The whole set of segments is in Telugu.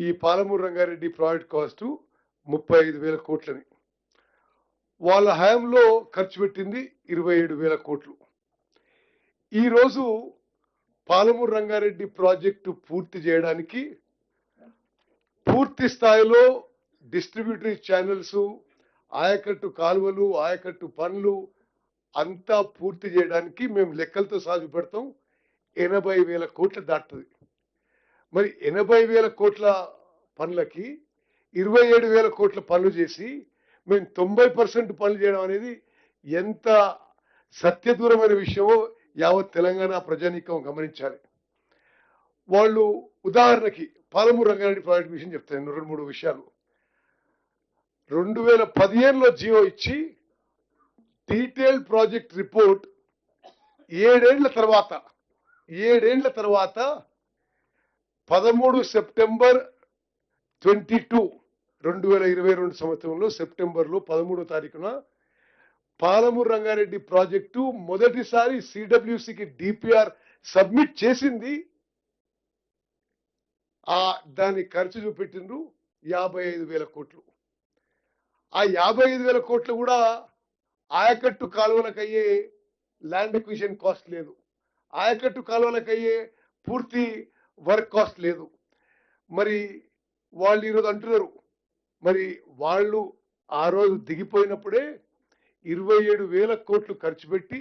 ఈ పాలమూరు రంగారెడ్డి ప్రాజెక్ట్ కాస్ట్ 35,000 కోట్లని. వాళ్ళ హయాంలో ఖర్చు పెట్టింది 27,000 కోట్లు. ఈరోజు పాలమూరు రంగారెడ్డి ప్రాజెక్టు పూర్తి చేయడానికి పూర్తి స్థాయిలో డిస్ట్రిబ్యూటరీ ఛానల్స్, ఆయకట్టు కాలువలు, ఆయకట్టు పనులు అంతా పూర్తి చేయడానికి మేము లెక్కలతో సాగు పెడతాం 80,000 కోట్లు దాటుతుంది. మరి 80,000 కోట్ల పనులకి 27,000 కోట్ల పనులు చేసి మేము 90% పనులు చేయడం అనేది ఎంత సత్యదూరమైన విషయమో యావత్ తెలంగాణ ప్రజానీకం గమనించాలి. వాళ్ళు ఉదాహరణకి పాలమూరు రంగారెడ్డి ప్రాజెక్ట్ విషయం చెప్తాను. 2-3 విషయాలు. 2015లో జియో ఇచ్చి డీటెయిల్ ప్రాజెక్ట్ రిపోర్ట్ 7 ఏళ్ల తర్వాత 13 సెప్టెంబర్ 2022 సంవత్సరంలో సెప్టెంబర్లో 13వ తారీఖున పాలమూరు రంగారెడ్డి ప్రాజెక్టు మొదటిసారి సిడబ్ల్యూసికి డిపిఆర్ సబ్మిట్ చేసింది. దాని ఖర్చు చూపెట్టిండ్రు 55,000 కోట్లు. ఆ 55,000 కోట్లు కూడా ఆయకట్టు కాలువలకు అయ్యే ల్యాండ్ ఎక్విజిషన్ కాస్ట్ లేదు, ఆయకట్టు కాలువలకు అయ్యే పూర్తి వర్క్ కాస్ట్ లేదు. మరి వాళ్ళు ఈరోజు అంటున్నారు, మరి వాళ్ళు ఆ రోజు దిగిపోయినప్పుడే 27,000 కోట్లు ఖర్చు పెట్టి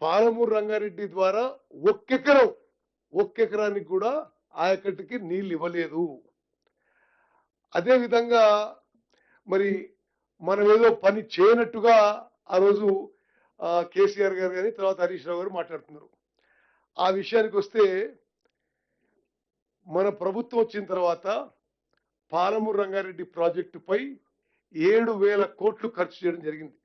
పాలమూరు రంగారెడ్డి ద్వారా ఒక్కెకరానికి కూడా ఆయకట్టుకి నీళ్ళు ఇవ్వలేదు. అదేవిధంగా మరి మనం ఏదో పని చేయనట్టుగా ఆ రోజు కేసీఆర్ గారు కానీ తర్వాత హరీష్ రావు గారు మాట్లాడుతున్నారు. ఆ విషయానికి వస్తే మన ప్రభుత్వం వచ్చిన తర్వాత పాలమూరు రంగారెడ్డి ప్రాజెక్టుపై 7,000 కోట్లు ఖర్చు చేయడం జరిగింది.